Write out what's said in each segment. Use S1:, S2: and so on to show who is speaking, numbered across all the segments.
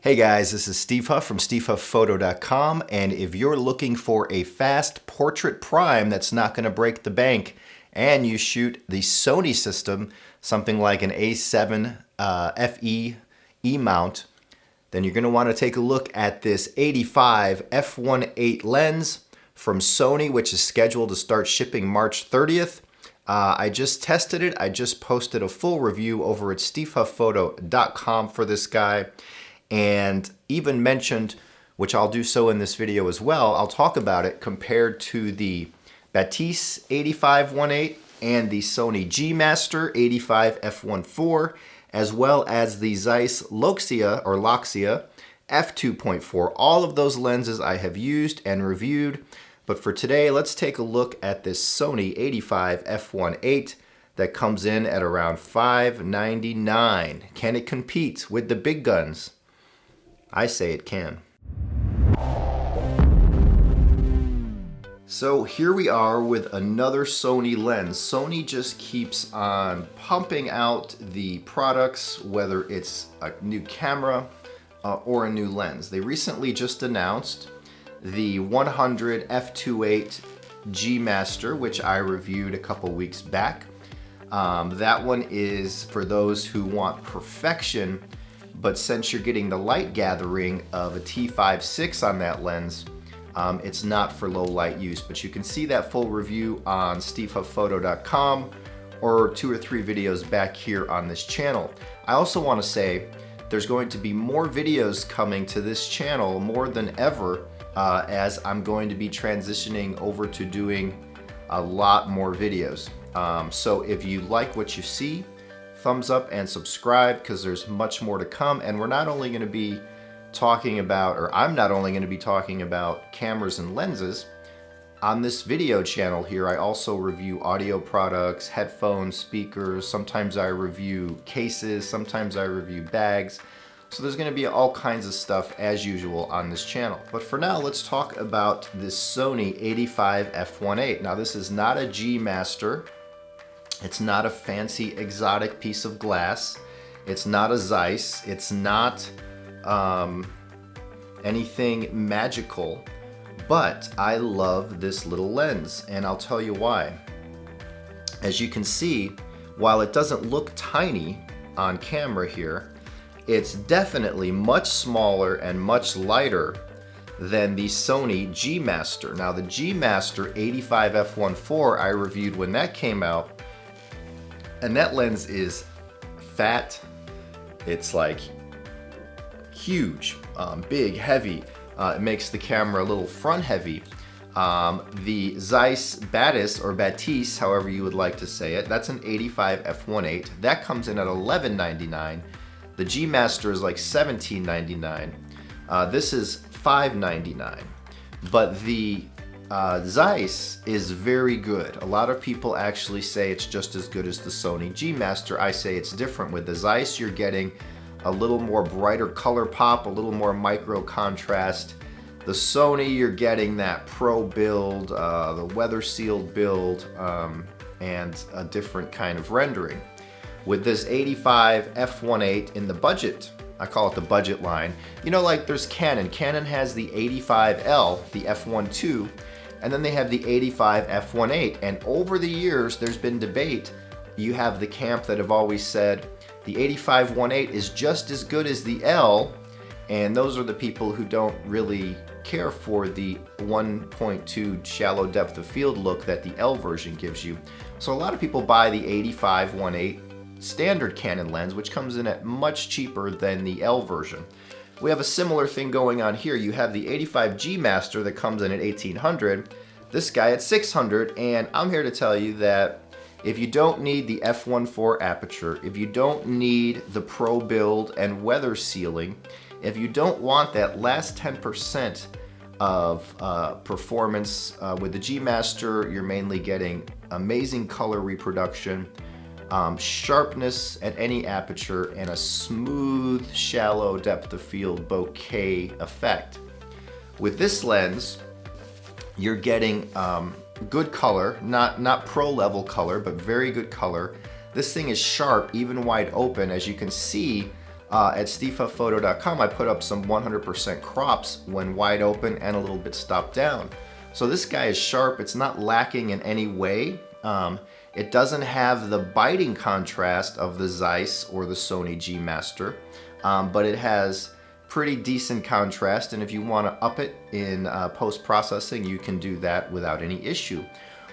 S1: Hey guys, this is Steve Huff from SteveHuffPhoto.com, and if you're looking for a fast portrait prime that's not going to break the bank, and you shoot the Sony system, something like an A7 FE E-mount, then you're going to want to take a look at this 85 f1.8 lens from Sony, which is scheduled to start shipping March 30th. I just tested it. I just posted a full review over at SteveHuffPhoto.com for this guy. And even mentioned, which I'll do so in this video as well, I'll talk about it compared to the Batis 85-1.8 and the Sony G Master 85 f1.4, as well as the Zeiss Loxia f2.4. All of those lenses I have used and reviewed, but for today, let's take a look at this Sony 85 f1.8 that comes in at around $599. Can it compete with the big guns? I say it can. So here we are with another Sony lens. Sony just keeps on pumping out the products, whether it's a new camera or a new lens. They recently just announced the 100 f2.8 G Master, which I reviewed a couple weeks back. That one is for those who want perfection, but since you're getting the light gathering of a T5.6 on that lens, it's not for low light use. But you can see that full review on SteveHuffPhoto.com or 2 or 3 videos back here on this channel. I also want to say there's going to be more videos coming to this channel more than ever as I'm going to be transitioning over to doing a lot more videos. So if you like what you see, thumbs up and subscribe, because there's much more to come. And we're not only going to be talking about, or I'm not only going to be talking about cameras and lenses. On this video channel here, I also review audio products, headphones, speakers. Sometimes I review cases, sometimes I review bags. So there's going to be all kinds of stuff as usual on this channel. But for now, let's talk about this Sony 85 f1.8. Now this is not a G Master. It's not a fancy exotic piece of glass. It's not a Zeiss. It's not anything magical, but I love this little lens, and I'll tell you why. As you can see, while it doesn't look tiny on camera here, it's definitely much smaller and much lighter than the Sony G Master. Now the G Master 85 f1.4 I reviewed when that came out, and that lens is fat. It's like huge, big, heavy. It makes the camera a little front heavy. The Zeiss Batis, or Batis, however you would like to say it, that's an 85 f1.8. That comes in at $11.99. The G Master is like $17.99. This is $5.99. But the Zeiss is very good. A lot of people actually say it's just as good as the Sony G Master. I say it's different. With the Zeiss, you're getting a little more brighter color pop, a little more micro contrast. The Sony, you're getting that pro build, the weather sealed build, and a different kind of rendering. With this 85 f1.8 in the budget, I call it the budget line. You know, like there's Canon. Canon has the 85L, the f1.2, and then they have the 85 f1.8. And over the years, there's been debate. You have the camp that have always said the 85 1.8 is just as good as the L, and those are the people who don't really care for the 1.2 shallow depth of field look that the L version gives you. So a lot of people buy the 85 1.8 standard Canon lens, which comes in at much cheaper than the L version. We have a similar thing going on here. You have the 85 G Master that comes in at $1,800, this guy at $600, and I'm here to tell you that if you don't need the f1.4 aperture, if you don't need the pro build and weather sealing, if you don't want that last 10% of performance with the G Master, you're mainly getting amazing color reproduction, sharpness at any aperture, and a smooth, shallow depth of field bokeh effect. With this lens, you're getting good color, not pro level color, but very good color. This thing is sharp, even wide open. As you can see, At stevehufpphoto.com, I put up some 100% crops when wide open and a little bit stopped down. So this guy is sharp. It's not lacking in any way. It doesn't have the biting contrast of the Zeiss or the Sony G Master, but it has pretty decent contrast, and if you want to up it in post-processing, you can do that without any issue.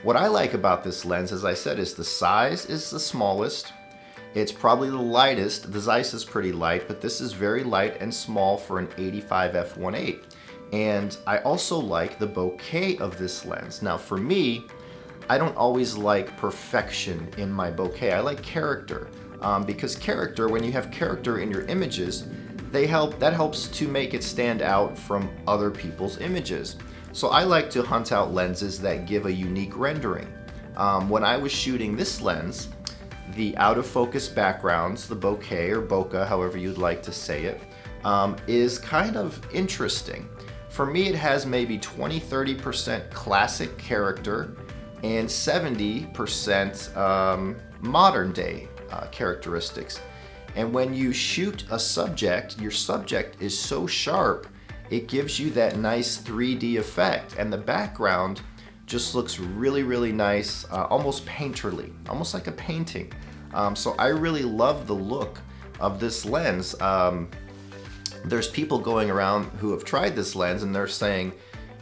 S1: What I like about this lens, as I said, is the size is the smallest. It's probably the lightest. The Zeiss is pretty light, but this is very light and small for an 85 f1.8. And I also like the bouquet of this lens. Now for me, I don't always like perfection in my bouquet. I like character, because character, when you have character in your images, that helps to make it stand out from other people's images. So I like to hunt out lenses that give a unique rendering. When I was shooting this lens, the out of focus backgrounds, the bouquet or bokeh, however you'd like to say it, is kind of interesting. For me, it has maybe 20-30% classic character and 70% modern day characteristics. And when you shoot a subject, your subject is so sharp, it gives you that nice 3D effect, and the background just looks really, really nice, almost painterly, almost like a painting. So I really love the look of this lens. There's people going around who have tried this lens and they're saying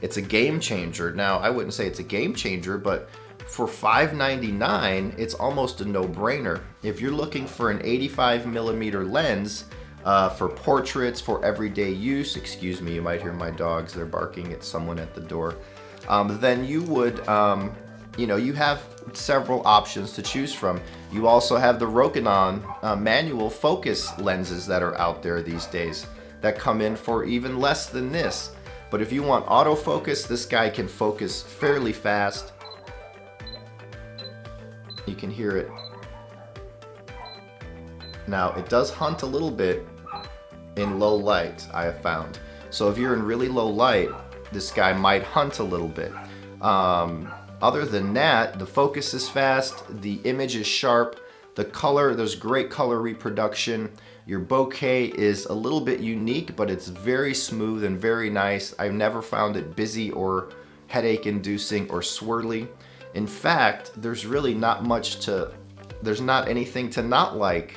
S1: it's a game changer. Now, I wouldn't say it's a game changer, but for $599, it's almost a no-brainer. If you're looking for an 85mm lens for portraits, for everyday use, excuse me, you might hear my dogs, they're barking at someone at the door, then you would, you have several options to choose from. You also have the Rokinon manual focus lenses that are out there these days that come in for even less than this. But if you want autofocus, this guy can focus fairly fast. You can hear it. Now, it does hunt a little bit in low light, I have found. So if you're in really low light, this guy might hunt a little bit. Other than that, the focus is fast, the image is sharp, the color, there's great color reproduction. Your bouquet is a little bit unique, but it's very smooth and very nice. I've never found it busy or headache-inducing or swirly. In fact, there's really not anything to not like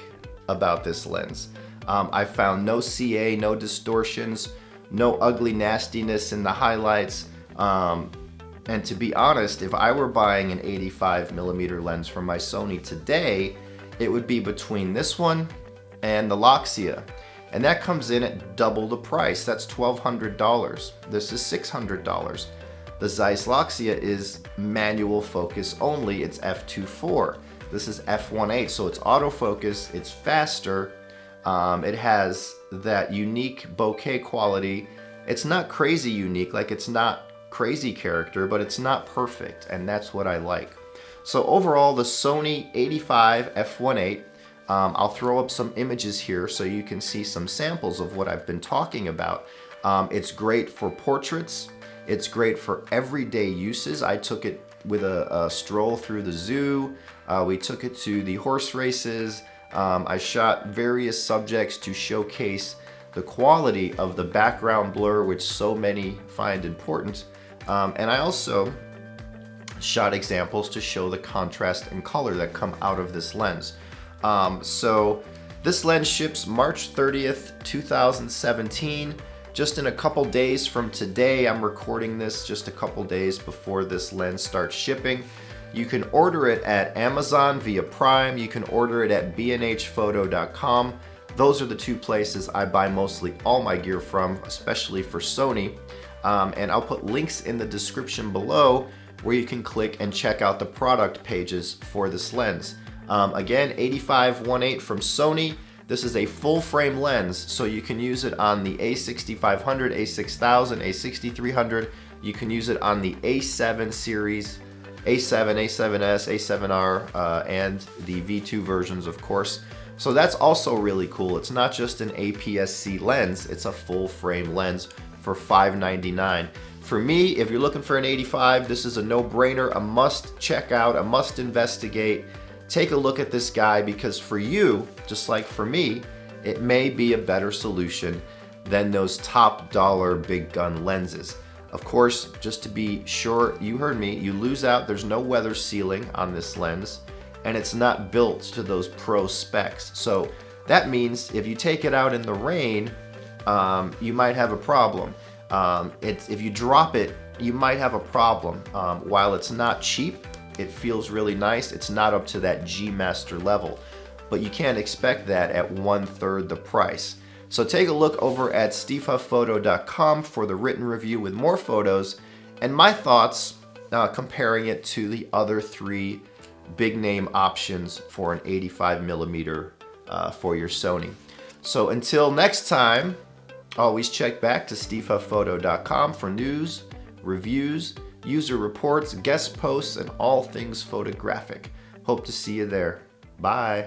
S1: about this lens. I found no CA, no distortions, no ugly nastiness in the highlights. And to be honest, if I were buying an 85mm lens from my Sony today, it would be between this one and the Loxia. And that comes in at double the price. That's $1,200. This is $600. The Zeiss Loxia is manual focus only. It's f2.4. This is f1.8, so it's autofocus, it's faster. It has that unique bokeh quality. It's not crazy unique, like it's not crazy character, but it's not perfect, and that's what I like. So overall, the Sony 85 f1.8, I'll throw up some images here so you can see some samples of what I've been talking about. It's great for portraits. It's great for everyday uses. I took it with a stroll through the zoo. We took it to the horse races. I shot various subjects to showcase the quality of the background blur, which so many find important. And I also shot examples to show the contrast and color that come out of this lens. So this lens ships March 30th, 2017. Just in a couple days from today. I'm recording this just a couple days before this lens starts shipping. You can order it at Amazon via Prime. You can order it at bnhphoto.com. Those are the two places I buy mostly all my gear from, especially for Sony. And I'll put links in the description below where you can click and check out the product pages for this lens. Again, 85-1.8 from Sony. This is a full frame lens, so you can use it on the A6500, A6000, A6300. You can use it on the A7 series, A7, A7S, A7R, and the V2 versions, of course. So that's also really cool. It's not just an APS-C lens, it's a full frame lens for $599. For me, if you're looking for an 85, this is a no-brainer, a must check out, a must investigate. Take a look at this guy, because for you, just like for me, it may be a better solution than those top dollar big gun lenses. Of course, just to be sure, you heard me, you lose out, there's no weather sealing on this lens, and it's not built to those pro specs. So that means if you take it out in the rain, you might have a problem. If you drop it, you might have a problem. While it's not cheap, it feels really nice. It's not up to that G Master level, but you can't expect that at 1/3 the price. So take a look over at stevehufphoto.com for the written review with more photos and my thoughts comparing it to the other 3 big name options for an 85mm for your Sony. So until next time, always check back to stevehufphoto.com for news, reviews, user reports, guest posts, and all things photographic. Hope to see you there. Bye.